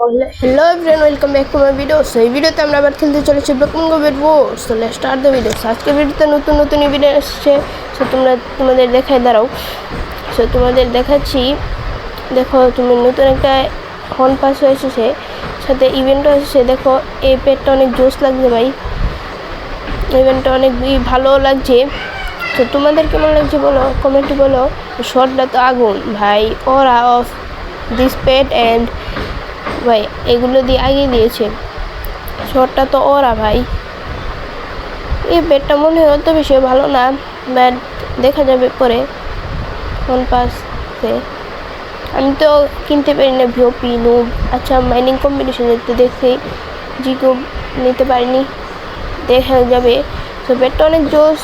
Hello everyone, welcome back to my video. So এই ভিডিওতে আমরা আবার খেলতে চলেছি blocking go war. So let's start the video. আজকে ভিডিওতে নতুন ভিডিও আসছে। সো তোমাদের দেখাই দাঁড়াও। সো তোমাদের দেখাচ্ছি, দেখো তুমি নতুন একটা হন পাস হয়েছে, সাথে ইভেন্টও এসেছে। দেখো এই পেটটা অনেক জোস লাগছে ভাই, ইভেন্টটা অনেক ভালো লাগছে। তো তোমাদের কেমন লাগছে বলো, কমেন্টে বলো। শর্টটা তো আগুন ভাই, ওরা অফ দিস পেট অ্যান্ড ভাই এগুলো দিয়ে আগিয়ে দিয়েছে। শর্টটা তো ওরা ভাই, এই পেটটা মনে হয় অত বেশি ভালো না, বাট দেখা যাবে পরে ফোন পাসে। আমি তো কিনতে পারি না ভিওপি নুব। আচ্ছা মাইনিং কম্পিটিশনে তো দেখছি জিকো নিতে পারিনি, দেখা যাবে। তো পেটটা অনেক জোস।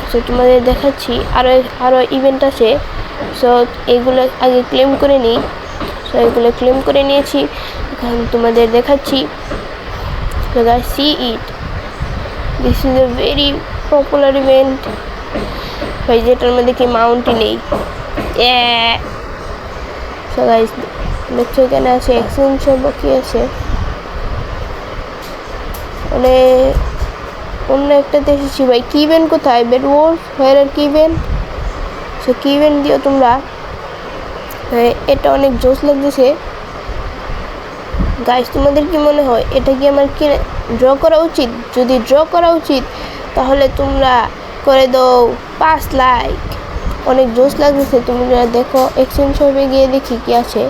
সো তোমাদের দেখাচ্ছি আরও ইভেন্ট আছে। সো এগুলো আগে ক্লেম করে নিই। সো এগুলো ক্লেম করে নিয়েছি, এখন তোমাদের দেখাচ্ছি। So guys, see it. This is a very popular event. ভাই যেটার মধ্যে কি মাউন্টই নেই। So guys, দেখছো এখানে আছে এক্সচেঞ্জ কি আছে, মানে অন্য একটাতে এসেছি ভাই। কি ইভেন্ট কোথায়? বেড ওয়ার্স হোয়ার আর কি ইভেন্ট? সো কি ইভেন্ট দিও তোমরা। এটা অনেক জোস লাগতেছে গাইস। তোমাদের কি মনে হয় এটা কি আমার কি ড্র করা উচিত? যদি ড্র করা উচিত তাহলে তোমরা করে দাও 5 লাইক। অনেক জোস লাগতেছে। তোমরা দেখো এক্সচেঞ্জ শপে গিয়ে দেখি কি আছে।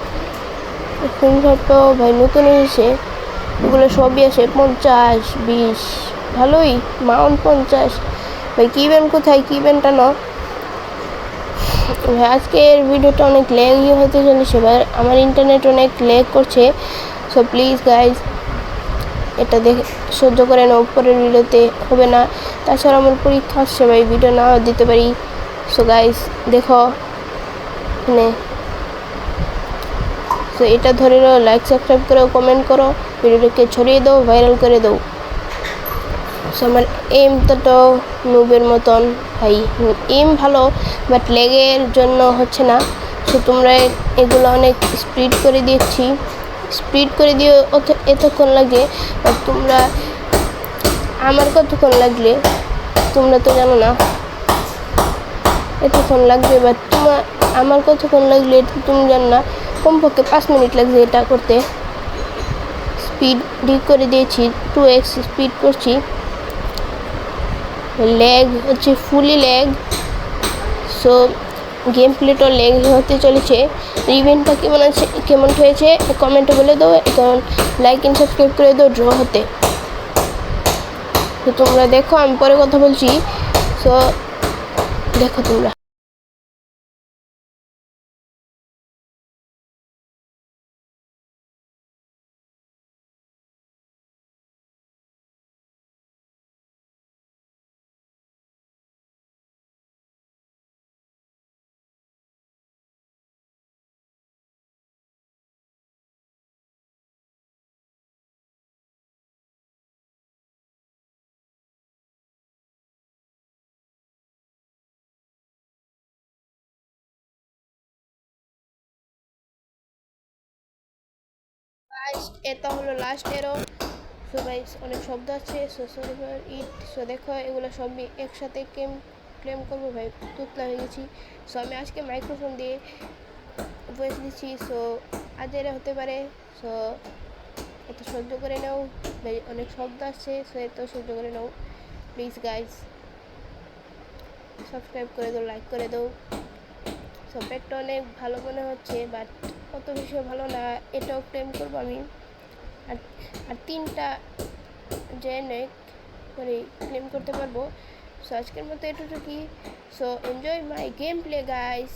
এক্সচেঞ্জ শপটাও ভাই নতুন এসেছে, এগুলো সবই আছে 50 20, ভালোই মাউন্ট 50 ভাই। কি ইভেন্ট কোথায়? কি ইভেন্টটা না ভাই। আজকের ভিডিওটা অনেক ল্যাগই হতে চলেছে ভাই, আমার ইন্টারনেট অনেক ল্যাগ করছে। সো প্লিজ গাইজ এটা দেখে সহ্য করে নাও, পরের ভিডিওতে হবে না। তাছাড়া আমার পরীক্ষা আসছে ভাই, ভিডিও নাও দিতে পারি। সো গাইজ দেখো এখানে। সো এটা ধরে নাও, লাইক সাবস্ক্রাইব করো, কমেন্ট করো, ভিডিওটাকে ছড়িয়ে দাও, ভাইরাল করে দাও। সো আমার এমটা তো নুবের মতন ভাই, এম ভালো বাট লেগের জন্য হচ্ছে না। সো তোমরা এগুলো অনেক স্পিড করে দিচ্ছি, স্পিড করে দিয়ে এতক্ষণ লাগে। বাট তোমরা আমার কতক্ষণ লাগলে তোমরা তো জানো না, এতক্ষণ লাগবে। বাট আমার কতক্ষণ লাগলে এটা তুমি জানো না। কমপক্ষে 5 মিনিট লাগছে এটা করতে। স্পিড ঠিক করে দিয়েছি, 2x স্পিড করছি। ল্যাগ হচ্ছে ফুলি ল্যাগ। সো গেম প্লেটাও ল্যাগ হতে চলেছে। ইভেন্টটা কেমন হয়েছে কমেন্টে বলে দাও, এখন লাইক এন্ড সাবস্ক্রাইব করে দাও ড্র হতে। তো তোমরা দেখো, আমি পরে কথা বলছি। সো দেখো তোমরা। এটা হলো লাস্ট এরো। সো গাইস অনেক শব্দ আছে, so sorry for it. So দেখো এগুলো সবই একসাথে ক্লেম করবো ভাই, তুতলা হয়ে গেছি। সো আমি আজকে মাইক্রোফোন দিয়ে ভয়েস দিচ্ছি। সো আজ এরা হতে পারে। সো এত সহ্য করে নাও ভাই, অনেক শব্দ আসছে। সো এত সহ্য করে নাও প্লিজ গাইস। সাবস্ক্রাইব করে দাও, লাইক করে দাও। সো পেটটা অনেক ভালো মনে হচ্ছে বাট অত বেশি ভালো না। এটাও ক্লেম করবো আমি, আর 3টা জেনেক মানে ক্লেম করতে পারবো। সো আজকের মতো এটুকুই। So enjoy my game play guys.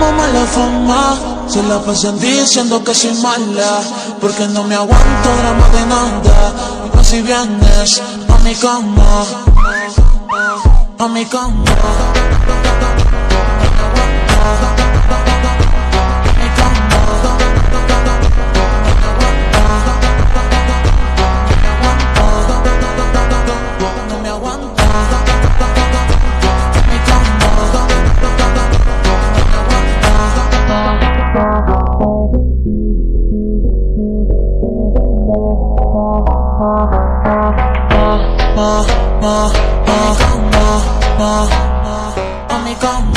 como mala fama. Se la pasan diciendo que soy mala, porque no me aguanto drama de nada. Pero si vienes a mi cama, a mi cama. A mi cama.